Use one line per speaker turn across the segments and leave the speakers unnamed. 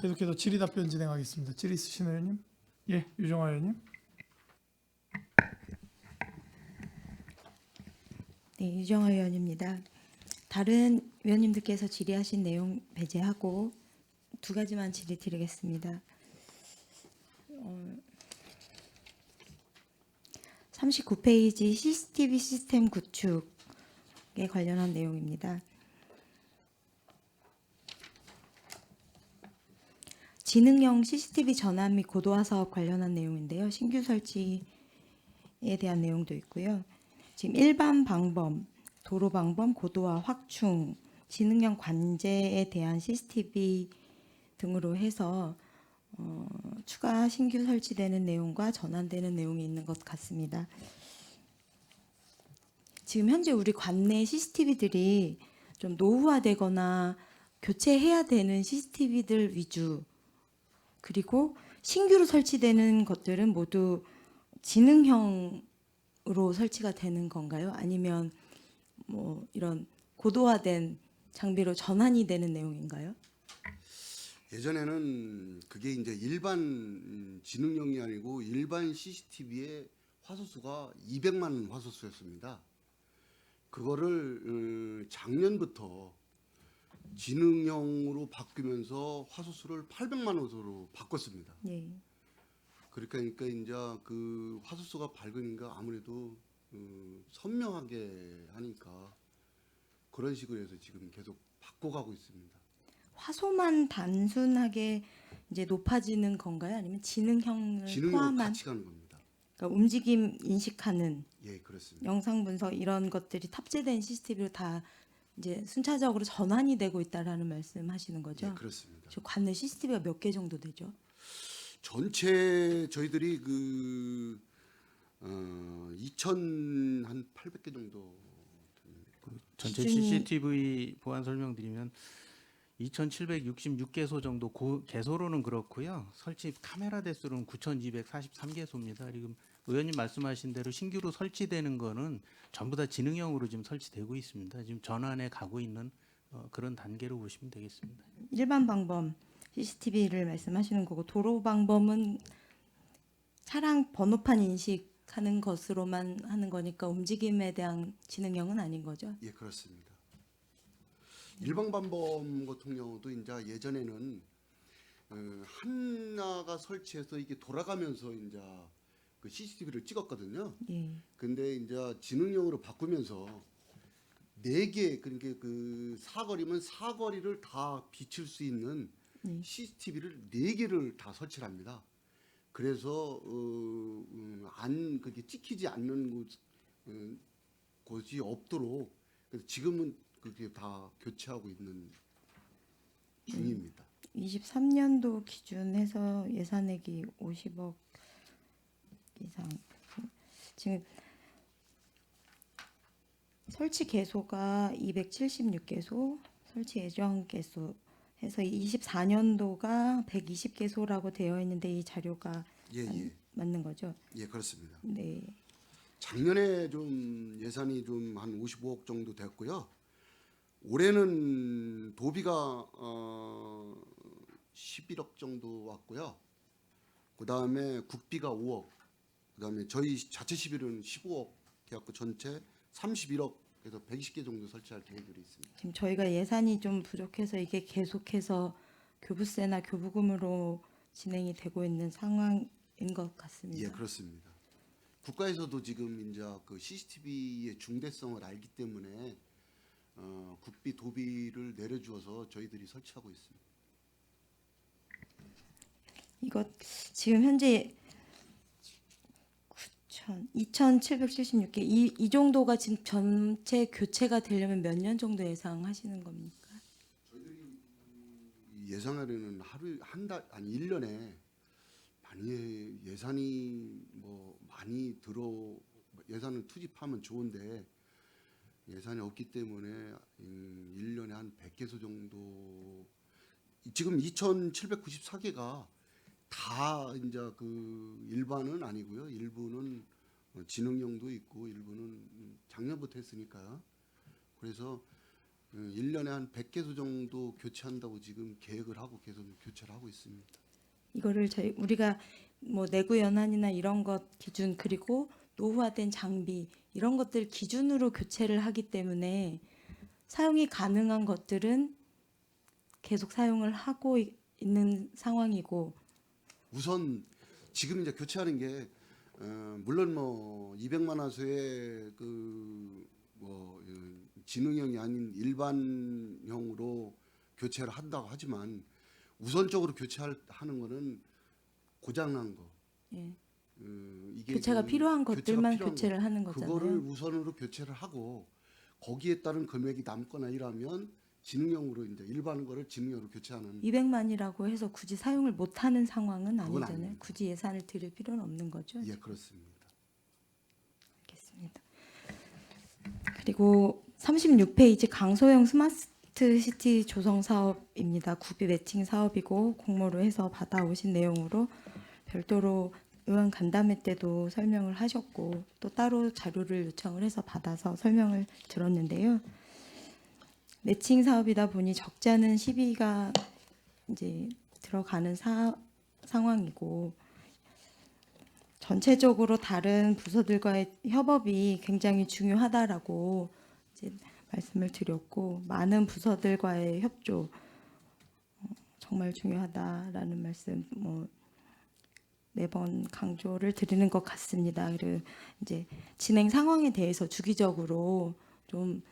계속해서 질의 답변 진행하겠습니다. 질의 있으신 의원님? 예, 유정화 의원님.
네, 유정화 의원입니다. 다른 의원님들께서 질의하신 내용 배제하고 두 가지만 질의 드리겠습니다. 39페이지 CCTV 시스템 구축에 관련한 내용입니다. 지능형 CCTV 전환 및 고도화 사업 관련한 내용인데요. 신규 설치에 대한 내용도 있고요. 지금 일반 방범, 도로 방범, 고도화, 확충, 지능형 관제에 대한 CCTV 등으로 해서 추가 신규 설치되는 내용과 전환되는 내용이 있는 것 같습니다. 지금 현재 우리 관내 CCTV들이 좀 노후화되거나 교체해야 되는 CCTV들 위주, 그리고 신규로 설치되는 것들은 모두 지능형으로 설치가 되는 건가요? 아니면 뭐 이런 고도화된 장비로 전환이 되는 내용인가요?
예전에는 그게 이제 일반 지능형이 아니고 일반 CCTV의 화소수가 200만 화소수였습니다. 그거를 작년부터 지능형으로 바뀌면서 화소수를 800만 화소로 바꿨습니다.
네.
그러니까 이제 그 화소수가 밝으니까 아무래도 선명하게 하니까 그런 식으로 해서 지금 계속 바꿔가고 있습니다.
화소만 단순하게 이제 높아지는 건가요? 아니면 지능형을
지능형으로
포함한
같이 가는 겁니다.
그러니까 움직임 인식하는
예, 그렇습니다.
영상 분석 이런 것들이 탑재된 CCTV로 다 이제 순차적으로 전환이 되고 있다라는 말씀하시는 거죠?
예, 그렇습니다.
저 관내 CCTV가 몇 개 정도 되죠?
전체 저희들이 그 2,800개 정도 됩니다.
전체
기준이-
CCTV 보안 설명드리면 2,766개소 정도 개소로는 그렇고요. 설치 카메라 대수로는 9,243개소입니다. 지금 의원님 말씀하신 대로 신규로 설치되는 거는 전부 다 지능형으로 지금 설치되고 있습니다. 지금 전환에 가고 있는 그런 단계로 보시면 되겠습니다.
일반 방범 CCTV를 말씀하시는 거고 도로 방범은 차량 번호판 인식하는 것으로만 하는 거니까 움직임에 대한 지능형은 아닌 거죠?
예, 그렇습니다. 일반 반범 같은 경우도 이제 예전에는 하나가 설치해서 이게 돌아가면서 이제 그 CCTV를 찍었거든요.
예.
근데 이제 지능형으로 바꾸면서 4개, 그러니까 그 사거리면 사거리를 다 비출 수 있는 CCTV를 4개를 다 설치를 합니다. 그래서 안 그게 찍히지 않는 곳이 없도록 그래서 지금은 그게 다 교체하고 있는 중입니다.
23년도 기준해서 예산액이 50억 이상. 지금 설치 개소가 276개소, 설치 예정 개소 해서 24년도가 120개소라고 되어 있는데 이 자료가
예.
맞는 거죠?
예, 그렇습니다.
네.
작년에 좀 예산이 좀 한 55억 정도 됐고요. 올해는 도비가 11억 정도 왔고요. 그다음에 국비가 5억. 그다음에 저희 자체 시비는 15억 해갖고 전체 31억 해서 120개 정도 설치할 계획이 있습니다.
지금 저희가 예산이 좀 부족해서 이게 계속해서 교부세나 교부금으로 진행이 되고 있는 상황인 것 같습니다.
예, 그렇습니다. 국가에서도 지금 이제 그 CCTV의 중대성을 알기 때문에 국비 도비를 내려주어서 저희들이 설치하고 있습니다.
이거 지금 현재 2,776개 이 정도가 지금 전체 교체가 되려면 몇 년 정도 예상하시는 겁니까?
예상하려는 하루 한 달 아니 1년에 많이 예산이 뭐 많이 들어 예산을 투입하면 좋은데 예산이 없기 때문에 1년에 한 100개소 정도 지금 2,794개가 다 이제 그 일반은 아니고요. 일부는 지능형도 있고 일부는 작년부터 했으니까 그래서 1년에 한 100개소 정도 교체한다고 지금 계획을 하고 계속 교체를 하고 있습니다.
이거를 우리가 뭐 내구 연한이나 이런 것 기준 그리고 노후화된 장비 이런 것들 기준으로 교체를 하기 때문에 사용이 가능한 것들은 계속 사용을 하고 있는 상황이고
우선 지금 이제 교체하는 게 물론 뭐 200만 화소의 그뭐 지능형이 아닌 일반형으로 교체를 한다고 하지만 우선적으로 교체하는 거는 고장난 거.
예.
이게
교체가 필요한 것들만
필요한
교체를 하는
그거를
거잖아요.
우선으로 교체를 하고 거기에 따른 금액이 남거나 이러면 지능형으로 이제 일반 거를 지능형으로 교체하는
200만이라고 해서 굳이 사용을 못하는 상황은
그건
아니잖아요.
아닙니다.
굳이 예산을 들일 필요는 없는 거죠.
예 그렇습니다.
알겠습니다. 그리고 36페이지 강소형 스마트 시티 조성 사업입니다. 구비 매칭 사업이고 공모로 해서 받아오신 내용으로 별도로 의원 간담회 때도 설명을 하셨고 또 따로 자료를 요청을 해서 받아서 설명을 들었는데요. 매칭 사업이다 보니 적지 않은 시비가 이제 들어가는 상황이고 전체적으로 다른 부서들과의 협업이 굉장히 중요하다라고 이제 말씀을 드렸고 많은 부서들과의 협조 정말 중요하다라는 말씀 뭐 매번 강조를 드리는 것 같습니다. 그리고 이제 진행 상황에 대해서 주기적으로 좀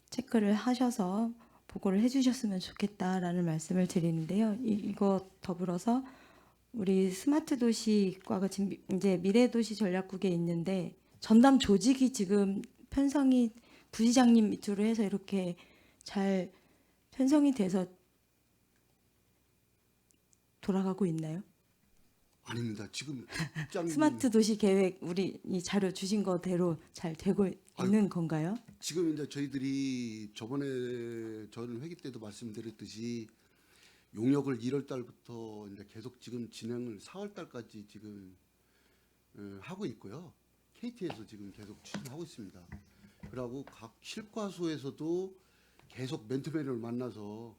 체크를 하셔서 보고를 해주셨으면 좋겠다라는 말씀을 드리는데요. 이거 더불어서 우리 스마트 도시과가 지금 이제 미래도시 전략국에 있는데 전담 조직이 지금 편성이 부시장님 밑으로 해서 이렇게 잘 편성이 돼서 돌아가고 있나요?
아닙니다. 지금 국장님
스마트 도시 계획 우리 이 자료 주신 거대로 잘 되고 있는 건가요?
지금 이제 저희들이 저번에 저는 회기 때도 말씀드렸듯이 용역을 1월 달부터 이제 계속 지금 진행을 4월 달까지 지금 하고 있고요. KT에서 지금 계속 추진하고 있습니다. 그리고 각 실과소에서도 계속 멘토맨을 만나서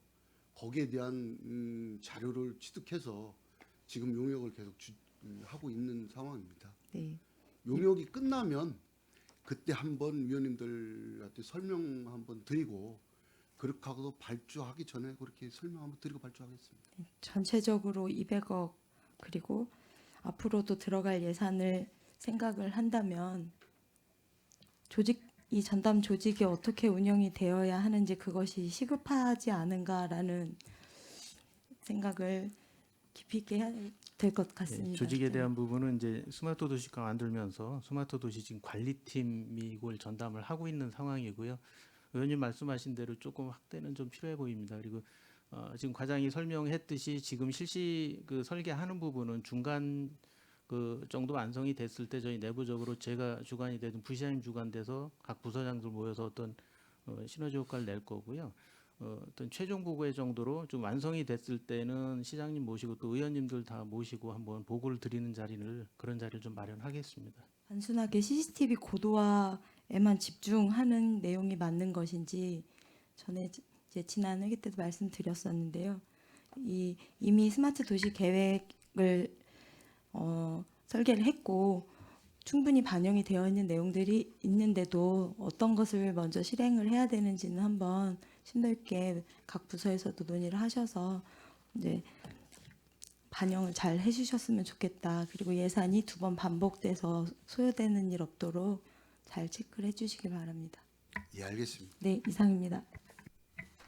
거기에 대한 자료를 취득해서 지금 용역을 계속 하고 있는 상황입니다.
네.
용역이 끝나면 그때 한번 위원님들한테 설명 한번 드리고 그렇게 하고 발주하기 전에 그렇게 설명 한번 드리고 발주하겠습니다.
전체적으로 200억 그리고 앞으로도 들어갈 예산을 생각을 한다면 이 전담 조직이 어떻게 운영이 되어야 하는지 그것이 시급하지 않은가라는 생각을 깊이 있게 해야 될 것 같습니다.
예, 조직에
네.
대한 부분은 이제 스마트 도시가 만들면서 스마트 도시 지금 관리팀이 이걸 전담을 하고 있는 상황이고요. 의원님 말씀하신 대로 조금 확대는 좀 필요해 보입니다. 그리고 지금 과장이 설명했듯이 지금 실시 그 설계하는 부분은 중간 그 정도 완성이 됐을 때 저희 내부적으로 제가 주관이 되든 부시장님 주관돼서 각 부서장들 모여서 어떤 시너지 효과를 낼 거고요. 어떤 최종 보고의 정도로 좀 완성이 됐을 때는 시장님 모시고 또 의원님들 다 모시고 한번 보고를 드리는 그런 자리를 좀 마련하겠습니다.
단순하게 CCTV 고도화에만 집중하는 내용이 맞는 것인지 전에 이제 지난 회기 때도 말씀드렸었는데요. 이미 스마트 도시 계획을 설계를 했고 충분히 반영이 되어 있는 내용들이 있는데도 어떤 것을 먼저 실행을 해야 되는지는 한번 심도 있게 각 부서에서도 논의를 하셔서 이제 반영을 잘 해주셨으면 좋겠다. 그리고 예산이 2번 반복돼서 소요되는 일 없도록 잘 체크를 해주시기 바랍니다.
예, 알겠습니다.
네, 이상입니다.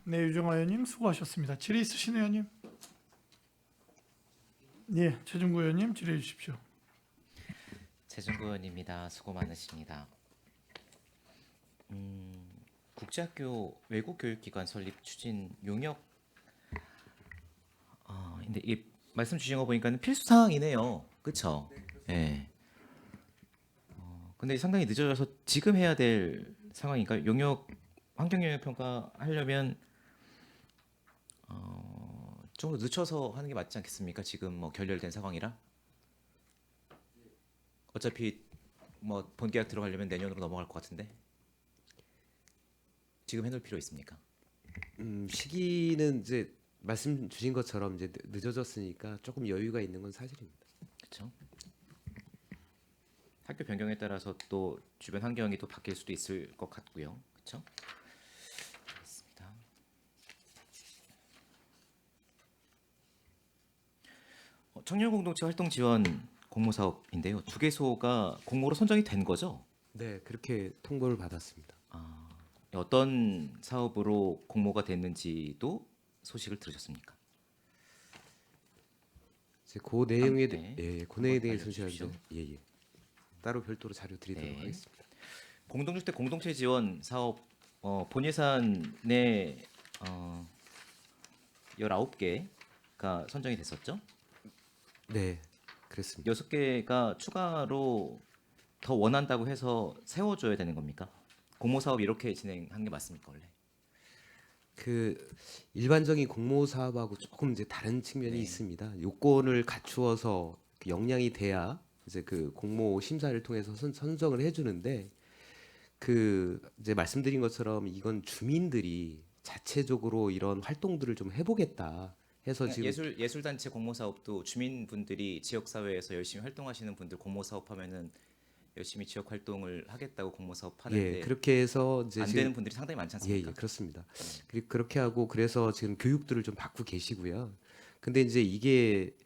네, 유정화 의원님 수고하셨습니다. 질의 있으신 의원님? 예, 최준구 의원님 질의해 주십시오.
최준구 의원입니다. 수고 많으십니다. 국제학교 외국교육기관 설립 추진 용역. 근데 이 말씀 주신 거 보니까는 필수 사항이네요. 그렇죠? 네. 근데 상당히 늦어져서 지금 해야 될 상황이니까 용역 환경 영역 평가 하려면 좀 더 늦춰서 하는 게 맞지 않겠습니까? 지금 뭐 결렬된 상황이라. 어차피 뭐 본계약 들어가려면 내년으로 넘어갈 것 같은데 지금 해놓을 필요 있습니까?
시기는 이제 말씀 주신 것처럼 이제 늦어졌으니까 조금 여유가 있는 건 사실입니다.
그렇죠. 학교 변경에 따라서 또 주변 환경이 또 바뀔 수도 있을 것 같고요. 그렇죠? 알겠습니다. 청년 공동체 활동 지원 공모 사업인데요. 주계소가 공모로 선정이 된 거죠?
네, 그렇게 통보를 받았습니다.
어떤 사업으로 공모가 됐는지도 소식을 들으셨습니까?
이제 그 내용에
네.
그 내용에
한번
대해서
알려주십시오.
저희가 예. 따로 별도로 자료 드리도록
네.
하겠습니다.
공동주택 공동체 지원 사업 본 예산에 19개가 선정이 됐었죠.
네, 그렇습니다.
6개가 추가로 더 원한다고 해서 세워줘야 되는 겁니까? 공모 사업 이렇게 진행한 게 맞습니까 원래?
그 일반적인 공모 사업하고 조금 이제 다른 측면이
네.
있습니다. 요건을 갖추어서 그 역량이 돼야 이제 그 공모 심사를 통해서 선정을 해주는데 그 이제 말씀드린 것처럼 이건 주민들이 자체적으로 이런 활동들을 좀 해보겠다 해서 지금
예술 단체 공모 사업도 주민분들이 지역 사회에서 열심히 활동하시는 분들 공모 사업하면은 열심히 지역 활동을 하겠다고 공모 사업 하는데
예 그렇게 해서 이제
안
지금
되는 분들이 상당히 많지 않습니까?
예, 그렇습니다. 그렇게 하고 그래서 지금 교육들을 좀 받고 계시고요. 근데 이제 이게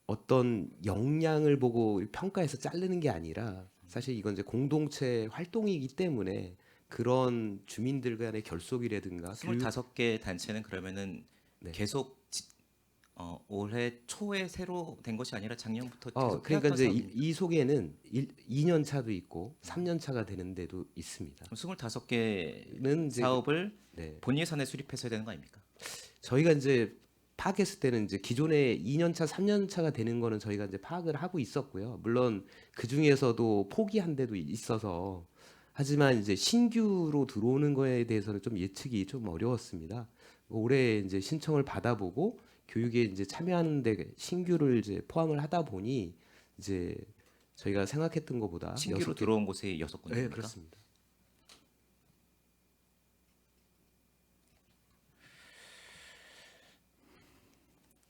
어떤 역량을 보고 평가해서 자르는 게 아니라 사실 이건 이제 공동체 활동이기 때문에 그런 주민들 간의 결속이라든가 교육
25개 단체는 그러면은
네.
계속 올해 초에 새로 된 것이 아니라 작년부터 계속
그러니까
해왔던
이제
사업입니까?
이 속에는 2년 차도 있고 3년 차가 되는 데도 있습니다.
25개
는 이제
사업을
네.
본 예산에 수립했어야 되는 거 아닙니까?
저희가 이제 파악했을 때는 이제 기존에 2년 차, 3년 차가 되는 거는 저희가 이제 파악을 하고 있었고요. 물론 그 중에서도 포기한 데도 있어서 하지만 이제 신규로 들어오는 거에 대해서는 좀 예측이 좀 어려웠습니다. 올해 이제 신청을 받아보고 교육에 이제 참여하는데 신규를 이제 포함을 하다 보니 이제 저희가 생각했던 것보다
신규로
6개
들어온 곳이 6군데입니까?
네, 그렇습니다.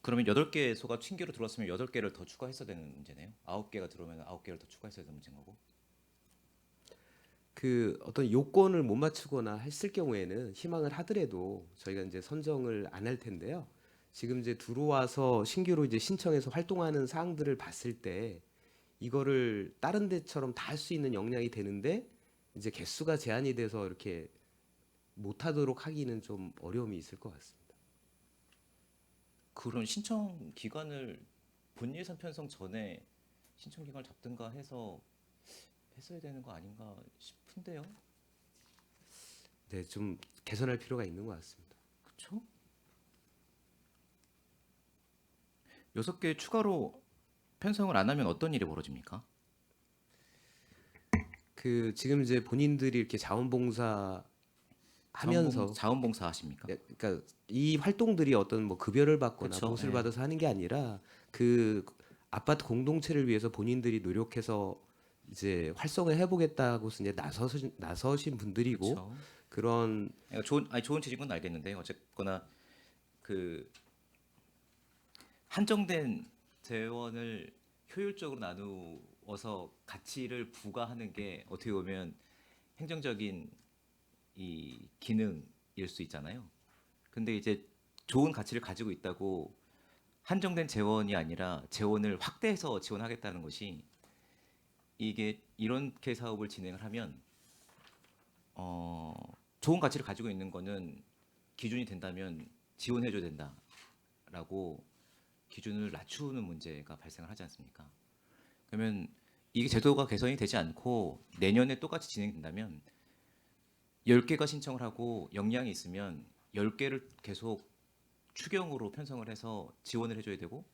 그러면 8개 소가 신규로 들어왔으면 8개를 더 추가했어야 되는 문제네요. 9개가 들어오면 9개를 더 추가했어야 되는 문제인 거고.
그 어떤 요건을 못 맞추거나 했을 경우에는 희망을 하더라도 저희가 이제 선정을 안 할 텐데요. 지금 이제 들어와서 신규로 이제 신청해서 활동하는 사항들을 봤을 때 이거를 다른 데처럼 다 할 수 있는 역량이 되는데 이제 개수가 제한이 돼서 이렇게 못 하도록 하기는 좀 어려움이 있을 것 같습니다.
그런 신청 기간을 본 예산 편성 전에 신청 기간을 잡든가 해서 했어야 되는 거 아닌가 싶은데요.
네, 좀 개선할 필요가 있는 것 같습니다.
그렇죠? 6개 추가로 편성을 안 하면 어떤 일이 벌어집니까?
그 지금 이제 본인들이 이렇게 자원봉사 하면서
자원봉사 하십니까?
그러니까 이 활동들이 어떤 뭐 급여를 받거나
그쵸,
보수를
예.
받아서 하는 게 아니라 그 아파트 공동체를 위해서 본인들이 노력해서 이제 활성을 해보겠다고 이제 나서신 분들이고
그렇죠.
그런
그러니까 좋은 취지인 건 알겠는데 어쨌거나 그 한정된 재원을 효율적으로 나누어서 가치를 부과하는 게 어떻게 보면 행정적인 이 기능일 수 있잖아요. 근데 이제 좋은 가치를 가지고 있다고 한정된 재원이 아니라 재원을 확대해서 지원하겠다는 것이 이게 이렇게 사업을 진행을 하면 좋은 가치를 가지고 있는 거는 기준이 된다면 지원해줘야 된다라고 기준을 낮추는 문제가 발생을 하지 않습니까? 그러면 이게 제도가 개선이 되지 않고 내년에 똑같이 진행된다면 10개가 신청을 하고 역량이 있으면 10개를 계속 추경으로 편성을 해서 지원을 해줘야 되고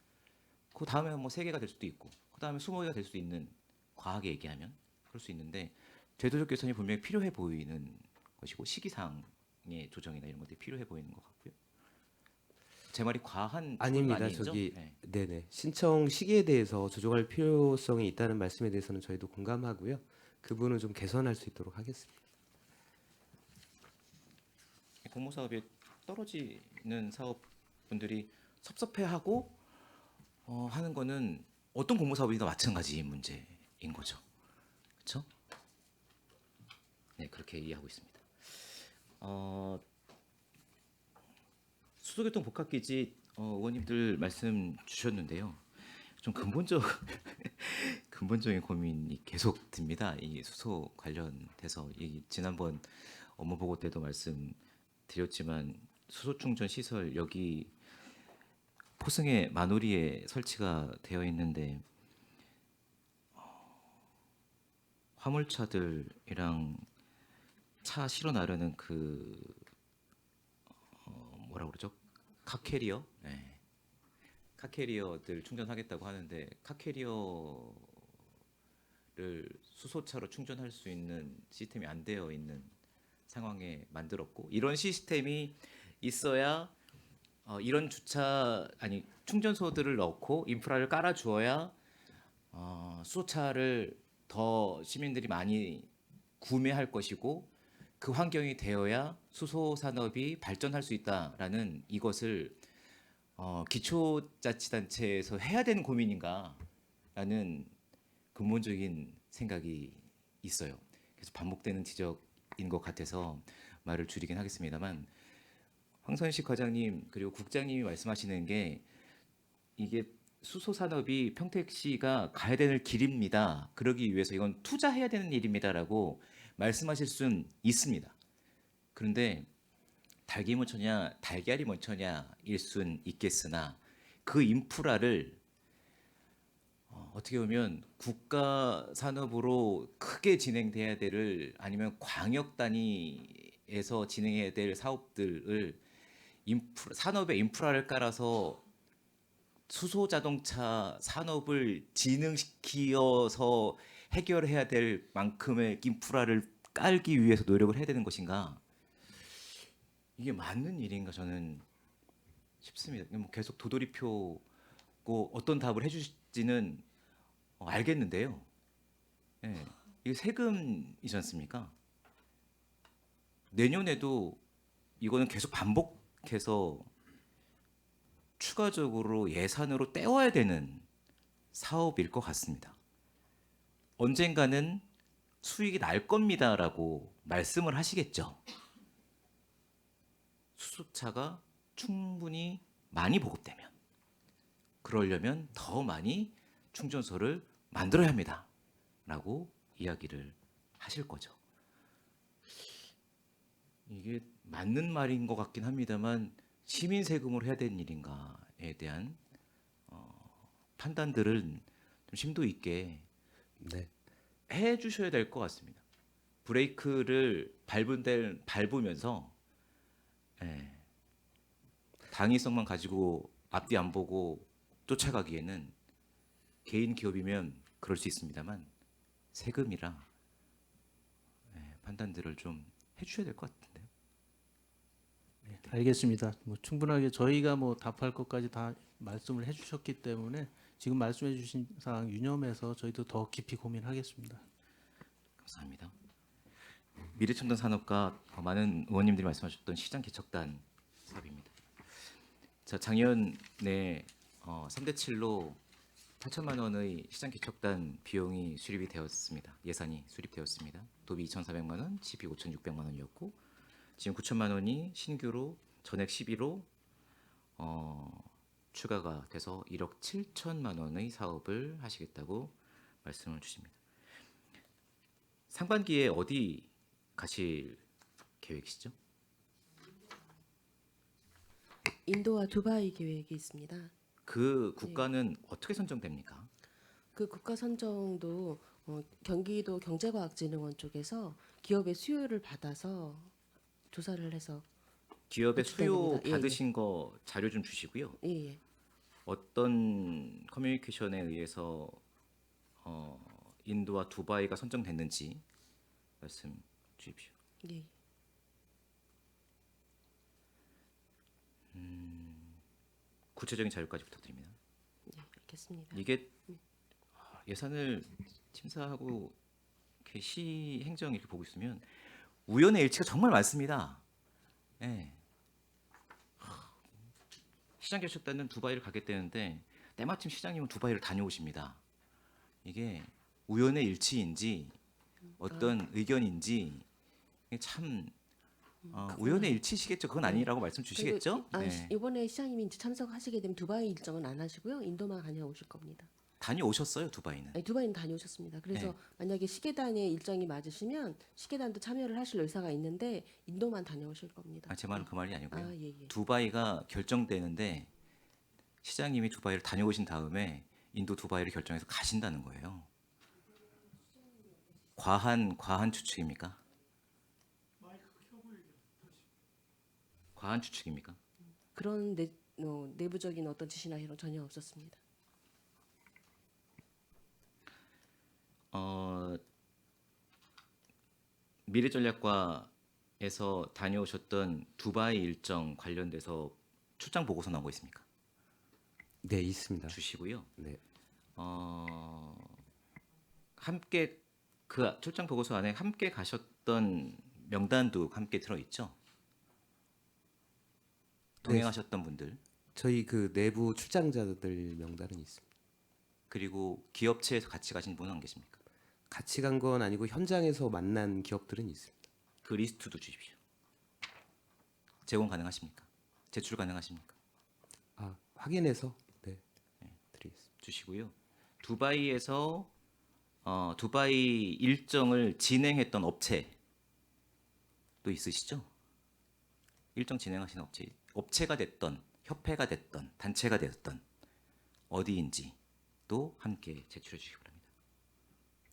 그 다음에 뭐 3개가 될 수도 있고 그 다음에 20개가 될 수도 있는 과하게 얘기하면 그럴 수 있는데 제도적 개선이 분명히 필요해 보이는 것이고 시기상의 조정이나 이런 것들이 필요해 보이는 것 같고요. 제 말이 과한
아닙니다.
아니죠?
저기
네.
네네 신청 시기에 대해서 조정할 필요성이 있다는 말씀에 대해서는 저희도 공감하고요. 그 부분은 좀 개선할 수 있도록 하겠습니다.
공모 사업의 떨어지는 사업분들이 섭섭해하고 하는 거는 어떤 공모 사업이나 마찬가지인 문제인 거죠. 그렇죠? 네, 그렇게 이해하고 있습니다. 수소교통 복합기지 의원님들 말씀 주셨는데요. 좀 근본적인 고민이 계속 듭니다. 이 수소 관련돼서 이 지난번 업무 보고 때도 말씀드렸지만 수소 충전 시설 여기 포승의 마누리에 설치가 되어 있는데 화물차들이랑 차 실어 나르는 그 뭐라 그러죠? 카캐리어? 네. 카캐리어들 충전하겠다고 하는데 카캐리어를 수소차로 충전할 수 있는 시스템이 안 되어 있는 상황에 만들었고 이런 시스템이 있어야 이런 충전소들을 넣고 인프라를 깔아 주어야 수소차를 더 시민들이 많이 구매할 것이고 그 환경이 되어야 수소 산업이 발전할 수 있다라는 이것을 기초자치단체에서 해야 되는 고민인가라는 근본적인 생각이 있어요. 그래서 반복되는 지적인 것 같아서 말을 줄이긴 하겠습니다만 황선식 과장님 그리고 국장님이 말씀하시는 게 이게 수소 산업이 평택시가 가야 되는 길입니다. 그러기 위해서 이건 투자해야 되는 일입니다라고 말씀하실 수는 있습니다. 그런데 닭이 먼저냐 달걀이 먼저냐일 수는 있겠으나 그 인프라를 어떻게 보면 국가 산업으로 크게 진행돼야 될 아니면 광역 단위에서 진행해야 될 사업들을 산업의 인프라를 깔아서 수소 자동차 산업을 진흥시켜서 해결해야 될 만큼의 인프라를 깔기 위해서 노력을 해야 되는 것인가? 이게 맞는 일인가 저는 싶습니다. 뭐 계속 도돌이표고 어떤 답을 해주실지는 알겠는데요. 예, 이게 세금이지 않습니까? 내년에도 이거는 계속 반복해서 추가적으로 예산으로 떼와야 되는 사업일 것 같습니다. 언젠가는 수익이 날 겁니다라고 말씀을 하시겠죠. 수소차가 충분히 많이 보급되면 그러려면 더 많이 충전소를 만들어야 합니다. 라고 이야기를 하실 거죠. 이게 맞는 말인 것 같긴 합니다만 시민 세금으로 해야 되는 일인가에 대한 판단들은 좀 심도 있게
네.
해 주셔야 될 것 같습니다. 브레이크를 밟으면서 예, 당위성만 가지고 앞뒤 안 보고 쫓아가기에는 개인 기업이면 그럴 수 있습니다만 세금이라 판단들을 좀 해주셔야 될 것 같은데요.
알겠습니다. 뭐 충분하게 저희가 뭐 답할 것까지 다 말씀을 해주셨기 때문에 지금 말씀해주신 사항 유념해서 저희도 더 깊이 고민하겠습니다.
감사합니다. 미래첨단 산업과 많은 의원님들이 말씀하셨던 시장 개척단 사업입니다. 자, 작년에 3대 7로 8천만 원의 시장 개척단 비용이 수립이 되었습니다. 예산이 수립되었습니다. 도비 2,400만 원, 집이 5,600만 원이었고 지금 9천만 원이 신규로 전액 12로 추가가 돼서 1억 7천만 원의 사업을 하시겠다고 말씀을 주십니다. 상반기에 어디 가실 계획이시죠?
인도와 두바이 계획이 있습니다.
그 국가는 어떻게 선정됩니까?
그 국가 선정도 경기도 경제과학진흥원 쪽에서 기업의 수요를 받아서 조사를 해서
기업의
그렇기
수요
때문입니다. 예,
받으신 거 자료 좀 주시고요.
예.
어떤 커뮤니케이션에 의해서 인도와 두바이가 선정됐는지 말씀 주십시오.
예.
구체적인 자료까지 부탁드립니다.
예, 알겠습니다.
이게 예산을 심사하고 이렇게 시 행정 이렇게 보고 있으면 우연의 일치가 정말 많습니다. 예. 시장 개척단은 두바이를 가겠다는데 때마침 시장님은 두바이를 다녀오십니다. 이게 우연의 일치인지 어떤 의견인지 이게 참 우연의 일치시겠죠. 그건 아니라고 말씀 주시겠죠? 네.
이번에 시장님이 이제 참석하시게 되면 두바이 일정은 안 하시고요. 인도만 다녀오실 겁니다.
다녀오셨어요, 두바이는.
아니, 두바이는 다녀오셨습니다. 그래서
네.
만약에 시계단의 일정이 맞으시면 시계단도 참여를 하실 의사가 있는데 인도만 다녀오실 겁니다.
제 말은 그 말이 아니고요.
아, 예, 예.
두바이가 결정되는데 시장님이 두바이를 다녀오신 다음에 인도 두바이를 결정해서 가신다는 거예요. 과한 추측입니까? 과한 추측입니까?
그런 내부적인 어떤 지시나 이런 전혀 없었습니다.
미래전략과에서 다녀오셨던 두바이 일정 관련돼서 출장 보고서 나오고 있습니까?
네, 있습니다.
주시고요.
네.
함께 그 출장 보고서 안에 함께 가셨던 명단도 함께 들어 있죠. 동행하셨던 분들
저희 그 내부 출장자들 명단은 있습니다.
그리고 기업체에서 같이 가신 분은 안 계십니까?
같이 간 건 아니고 현장에서 만난 기업들은 있습니다.
그 리스트도 주십시오. 제공 가능하십니까? 제출 가능하십니까?
확인해서 네, 드리겠습니다.
주시고요. 두바이에서 두바이 일정을 진행했던 업체도 있으시죠? 일정 진행하시는 업체가 됐던 협회가 됐던 단체가 됐던 어디인지도 함께 제출해 주시기 바랍니다.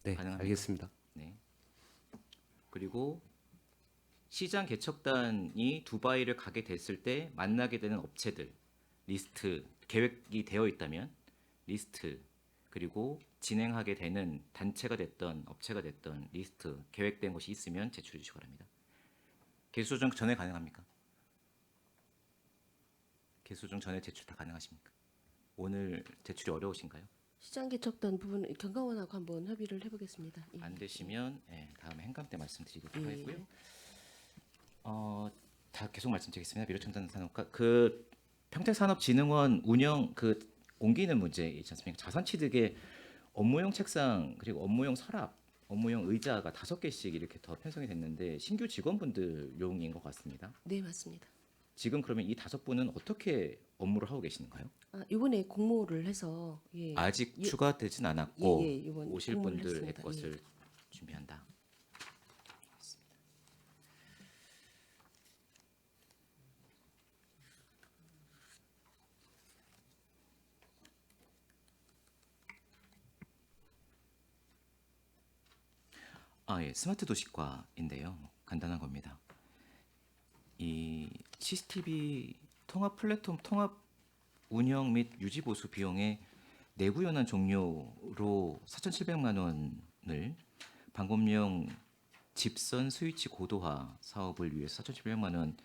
네,
가능합니까?
알겠습니다.
네. 그리고 시장 개척단이 두바이를 가게 됐을 때 만나게 되는 업체들 리스트 계획이 되어 있다면 리스트 그리고 진행하게 되는 단체가 됐던 업체가 됐던 리스트 계획된 것이 있으면 제출해 주시기 바랍니다. 개수 조정 전에 가능합니까? 개수 조정 전에 제출 다 가능하십니까? 오늘 제출이 어려우신가요?
시장 개척단 부분 경감원하고 한번 협의를 해보겠습니다. 예.
안 되시면 다음에 행감 때 말씀드리도록
예.
하겠고요. 다 계속 말씀드리겠습니다. 미래첨단 산업과 그 평택산업진흥원 운영 그 옮기는 문제 있지 않습니까? 자산취득에 업무용 책상 그리고 업무용 서랍, 업무용 의자가 5개씩 이렇게 더 편성이 됐는데 신규 직원분들용인 것 같습니다.
네, 맞습니다.
지금 그러면 이 5분은 어떻게 업무를 하고 계시는가요?
이번에 공모를 해서
아직
예.
추가되진 않았고
이번
오실
공모를
분들의
했습니다.
것을 준비한다. 스마트 도시과인데요. 간단한 겁니다. 이 CCTV 통합 플랫폼 통합 운영 및 유지 보수 비용의 내부 연한 종료로 4,700만 원을 방범용 집선 스위치 고도화 사업을 위해서 4,700만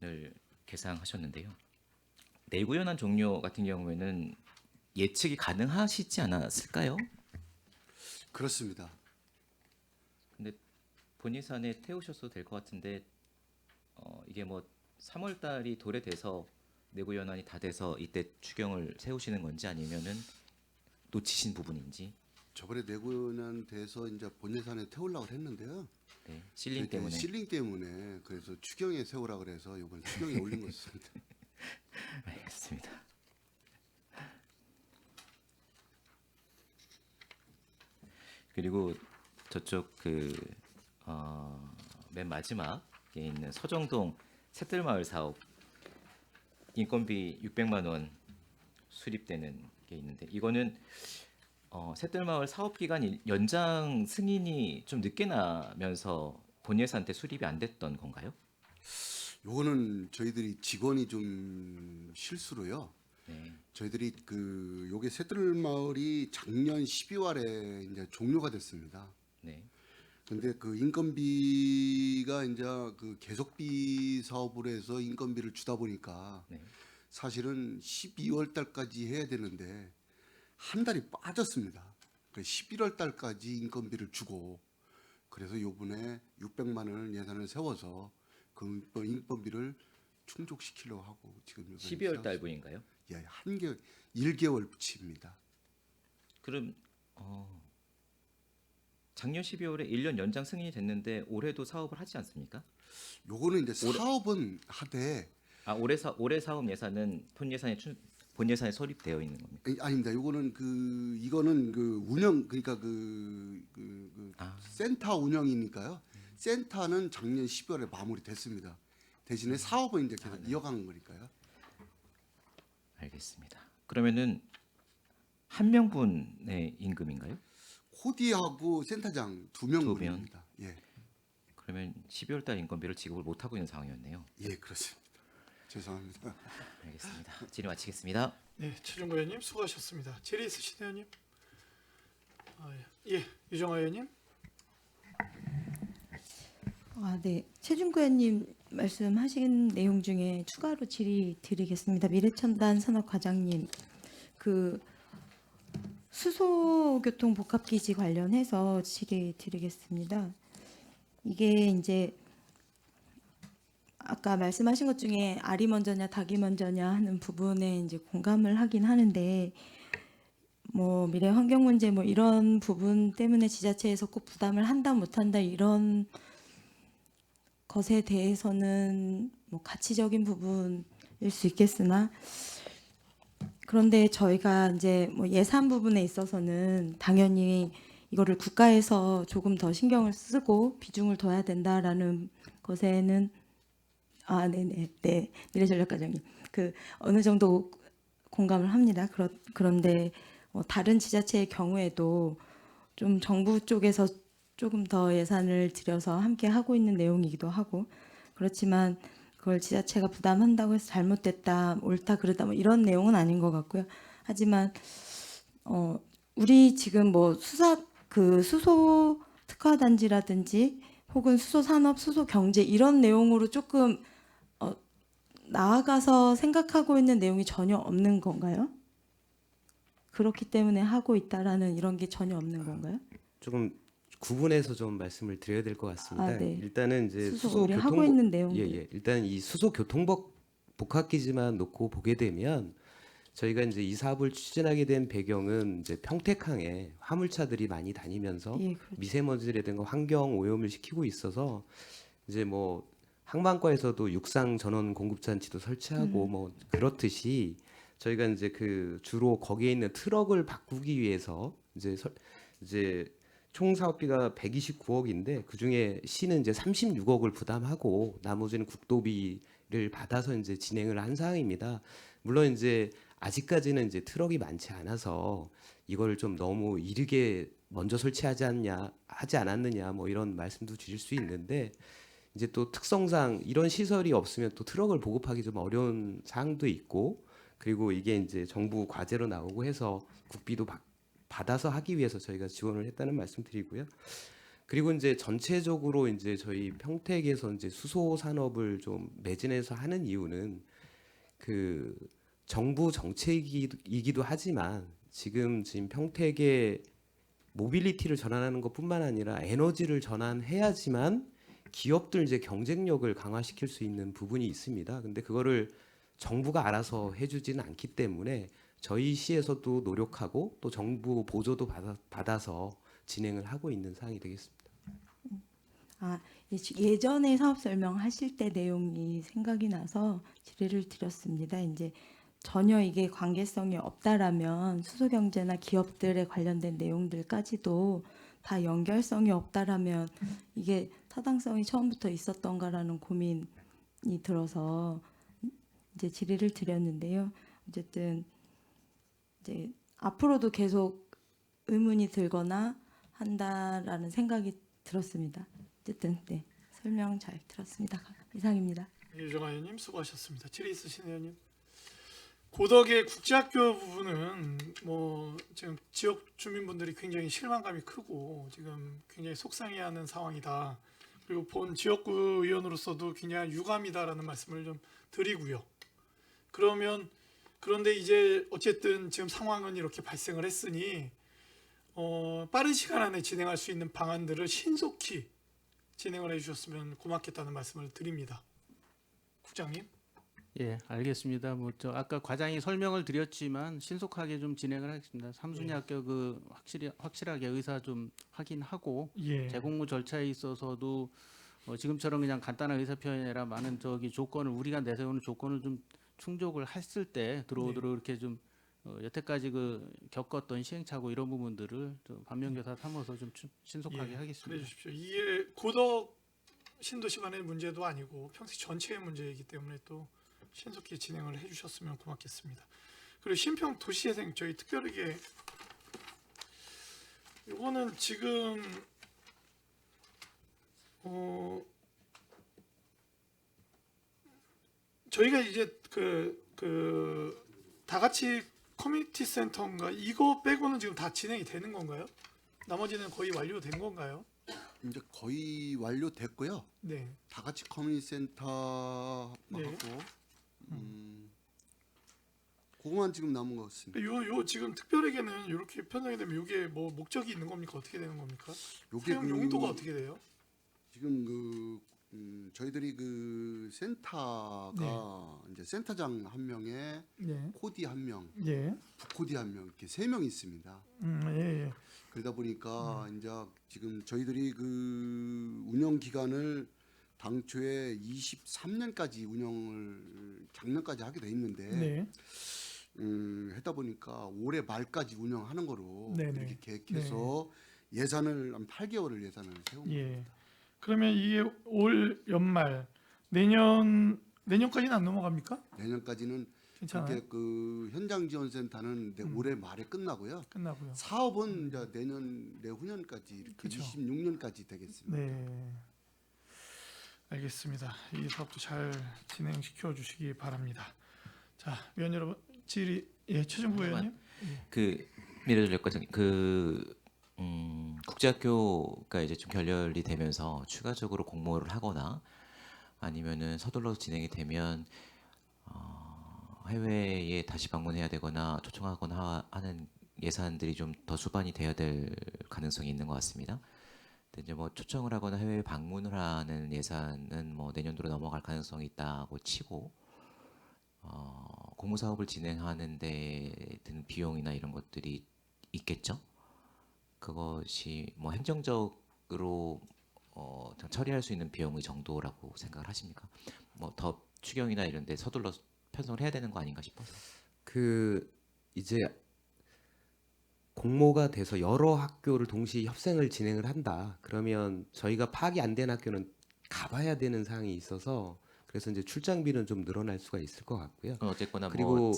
원을 계상하셨는데요. 내부 연한 종료 같은 경우에는 예측이 가능하시지 않았을까요?
그렇습니다.
근데 본 예산에 태우셔도 될 것 같은데 이게 뭐 3월 달이 도래돼서 내부 연한이 다 돼서 이때 추경을 세우시는 건지 아니면은 놓치신 부분인지.
저번에 내고는 돼서 이제 본 예산에 태우려고 했는데요.
네, 실링
저희
때문에.
실링 때문에 그래서 추경에 세우라 그래서 이번 추경에 올린 것입니다.
알겠습니다. 그리고 저쪽 맨 마지막에 있는 서정동 샛들마을 사업 인건비 600만 원 수립되는 게 있는데 이거는 샛들마을 사업 기간 연장 승인이 좀 늦게 나면서 본 예산 때 수립이 안 됐던 건가요?
요거는 저희들이 직원이 좀 실수로요.
네.
저희들이 요게 새들마을이 작년 12월에 이제 종료가 됐습니다.
네.
근데 그 인건비가 이제 그 계속비 사업으로 해서 인건비를 주다 보니까
네.
사실은 12월 달까지 해야 되는데 한 달이 빠졌습니다. 그 11월 달까지 인건비를 주고 그래서 요번에 600만 원을 예산을 세워서 그 인건비를 충족시키려고 하고 지금 이번에
12월
시작-
달분인가요?
예, 1개월치입니다.
그럼 작년 12월에 1년 연장 승인이 됐는데 올해도 사업을 하지 않습니까?
요거는 이제 사업은 하되
올해 사업 예산은 본 예산에 소립되어 있는 겁니다.
아닙니다. 요거는 이거는 운영 그러니까 센터 운영이니까요. 센터는 작년 12월에 마무리됐습니다. 대신에 사업은 이제 계속 이어가는 거니까요.
알겠습니다. 그러면은 한 명분의 임금인가요?
코디하고 센터장 두
두 명.
명분입니다. 예,
그러면 12월 달 인건비를 지급을 못 하고 있는 상황이었네요.
예, 그렇습니다. 죄송합니다.
알겠습니다. 질의 마치겠습니다.
네, 최준구 의원님 수고하셨습니다. 질의 있으신 의원님? 예, 유정화 의원님.
네. 최준구 의원님 말씀하신 내용 중에 추가로 질의 드리겠습니다. 미래첨단 산업과장님, 수소교통 복합기지 관련해서 질의 드리겠습니다. 이게 이제 아까 말씀하신 것 중에 알이 먼저냐 닭이 먼저냐 하는 부분에 이제 공감을 하긴 하는데, 뭐 미래 환경 문제 뭐 이런 부분 때문에 지자체에서 꼭 부담을 한다 못한다 이런 것에 대해서는 뭐 가치적인 부분일 수 있겠으나, 그런데 저희가 이제 뭐 예산 부분에 있어서는 당연히 이거를 국가에서 조금 더 신경을 쓰고 비중을 둬야 된다라는 것에는 네, 미래전략과장님 어느 정도 공감을 합니다. 그런데 다른 지자체의 경우에도 좀 정부 쪽에서 조금 더 예산을 들여서 함께 하고 있는 내용이기도 하고, 그렇지만 그걸 지자체가 부담한다고 해서 잘못됐다, 옳다, 그르다 뭐 이런 내용은 아닌 것 같고요. 하지만 우리 지금 뭐 수소 특화 단지라든지 혹은 수소 산업, 수소 경제 이런 내용으로 조금 나아가서 생각하고 있는 내용이 전혀 없는 건가요? 그렇기 때문에 하고 있다라는 이런 게 전혀 없는 건가요?
조금 구분해서 좀 말씀을 드려야 될 것 같습니다.
네.
일단은 이제
수소 우리 하고 있는 내용들.
예. 일단 이 수소 교통복 복합기지만 놓고 보게 되면 저희가 이제 이 사업을 추진하게 된 배경은 이제 평택항에 화물차들이 많이 다니면서
예, 그렇죠.
미세먼지라든가 환경 오염을 시키고 있어서 이제 뭐 항만과에서도 육상 전원 공급장치도 설치하고 뭐 그렇듯이 저희가 이제 주로 거기에 있는 트럭을 바꾸기 위해서 이제 총 사업비가 129억인데 그 중에 시는 이제 36억을 부담하고 나머지는 국도비를 받아서 이제 진행을 한 상황입니다. 물론 이제 아직까지는 이제 트럭이 많지 않아서 이걸 좀 너무 이르게 먼저 설치하지 않았느냐 뭐 이런 말씀도 주실 수 있는데, 이제 또 특성상 이런 시설이 없으면 또 트럭을 보급하기 좀 어려운 사항도 있고, 그리고 이게 이제 정부 과제로 나오고 해서 국비도 받아서 하기 위해서 저희가 지원을 했다는 말씀 드리고요. 그리고 이제 전체적으로 이제 저희 평택에서 이제 수소 산업을 좀 매진해서 하는 이유는 정부 정책이기도 하지만 지금 평택의 모빌리티를 전환하는 것뿐만 아니라 에너지를 전환해야지만 기업들 이제 경쟁력을 강화시킬 수 있는 부분이 있습니다. 근데 그거를 정부가 알아서 해주지는 않기 때문에 저희 시에서도 노력하고 또 정부 보조도 받아서 진행을 하고 있는 사항이 되겠습니다.
예전에 사업 설명하실 때 내용이 생각이 나서 질의를 드렸습니다. 이제 전혀 이게 관계성이 없다라면 수소 경제나 기업들에 관련된 내용들까지도 다 연결성이 없다라면 이게 타당성이 처음부터 있었던가라는 고민이 들어서 이제 질의를 드렸는데요. 어쨌든 이제 앞으로도 계속 의문이 들거나 한다라는 생각이 들었습니다. 어쨌든 네, 설명 잘 들었습니다. 이상입니다.
유정화 의원님 수고하셨습니다. 질의 있으신 의원님? 고덕의 국제학교 부분은 뭐 지금 지역 주민분들이 굉장히 실망감이 크고 지금 굉장히 속상해하는 상황이다. 그리고 본 지역구 의원으로서도 굉장히 유감이다라는 말씀을 좀 드리고요. 그런데 이제 어쨌든 지금 상황은 이렇게 발생을 했으니 빠른 시간 안에 진행할 수 있는 방안들을 신속히 진행을 해주셨으면 고맙겠다는 말씀을 드립니다. 국장님.
예, 알겠습니다. 뭐 저 아까 과장이 설명을 드렸지만 신속하게 좀 진행을 하겠습니다. 삼순위 합격 그 확실하게 의사 좀 확인하고
예.
재공모 절차에 있어서도 지금처럼 그냥 간단한 의사 표현이 아니라 많은 저기 조건을 우리가 내세우는 조건을 좀 충족을 했을 때 들어오도록 이렇게 좀 여태까지 그 겪었던 시행착오 이런 부분들을 좀 반면교사 삼아서 좀 신속하게
예,
하겠습니다.
그래 주십시오. 이게 고덕 신도시만의 문제도 아니고 평택 전체의 문제이기 때문에 또 신속히 진행을 해주셨으면 고맙겠습니다. 그리고 신평 도시재생 저희 특별하게 이거는 지금 저희가 이제 다 같이 커뮤니티 센터인가 이거 빼고는 지금 다 진행이 되는 건가요? 나머지는 거의 완료된 건가요?
이제 거의 완료됐고요.
네.
다 같이 커뮤니티 센터
네.
하고 그거만 지금 남은 것 같습니다.
요 지금 특별에게는 이렇게 편성이 되면 이게 뭐 목적이 있는 겁니까? 어떻게 되는 겁니까?
요게
사용 용도가 어떻게 돼요?
지금 저희들이 그 센터가 이제 센터장 한 명에
네.
코디 한 명,
예.
부코디 한 명 이렇게 3명 있습니다.
예, 예.
그러다 보니까 이제 지금 저희들이 그 운영 기간을 당초에 23년까지 운영을 작년까지 하게 돼 있는데
네.
하다 보니까 올해 말까지 운영하는 거로
네네.
이렇게 계획해서 예산을 한 8개월을 예산을 세운
예.
겁니다.
그러면 이게 올 연말 내년까지는 안 넘어갑니까?
내년까지는
괜찮아요?
이렇게 그 현장 지원 센터는 올해 말에 끝나고요.
끝나고요.
사업은 이제 내후년까지 이렇게
그쵸.
26년까지 되겠습니다.
네. 알겠습니다. 이 사업도 잘 진행시켜 주시기 바랍니다. 자, 위원 여러분, 최정구 의원님.
그 미래전략 과장 국제학교가 이제 좀 결렬이 되면서 추가적으로 공모를 하거나 아니면은 서둘러서 진행이 되면 해외에 다시 방문해야 되거나 초청하거나 하는 예산들이 좀 더 수반이 돼야 될 가능성이 있는 것 같습니다. 근데 이제 뭐 초청을 하거나 해외 방문을 하는 예산은 뭐 내년도로 넘어갈 가능성이 있다고 치고 공모 사업을 진행하는 데 드는 비용이나 이런 것들이 있겠죠. 그것이 뭐 행정적으로 처리할 수 있는 비용의 정도라고 생각을 하십니까? 뭐 더 추경이나 이런 데 서둘러 편성을 해야 되는 거 아닌가 싶어서.
그 이제 공모가 돼서 여러 학교를 동시에 협생을 진행을 한다. 그러면 저희가 파악이 안 된 학교는 가봐야 되는 사항이 있어서 그래서 이제 출장비는 좀 늘어날 수가 있을 것 같고요.
어쨌거나
그리고-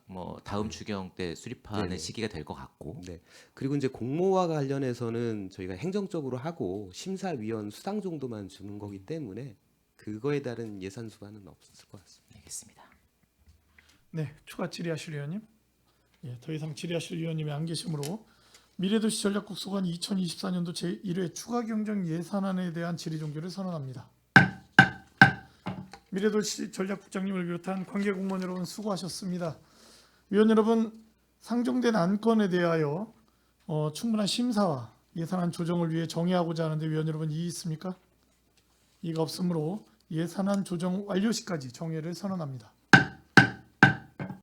뭐 다음 추경 때 수립하는
네네.
시기가 될 것 같고.
네. 그리고 이제 공모와 관련해서는 저희가 행정적으로 하고 심사위원 수당 정도만 주는 거기 때문에 그거에 따른 예산 수반은 없을 것 같습니다.
알겠습니다.
네, 추가 질의하실 의원님. 예, 더 이상 질의하실 의원님이 안 계시므로 미래도시 전략국소관 2024년도 제1회 추가 경정 예산안에 대한 질의 종결을 선언합니다. 미래도시 전략국장님을 비롯한 관계 공무원 여러분 수고하셨습니다. 위원 여러분, 상정된 안건에 대하여 충분한 심사와 예산안 조정을 위해 정의하고자 하는데 위원 여러분 이의 있습니까? 이의가 없으므로 예산안 조정 완료 시까지 정회를 선언합니다.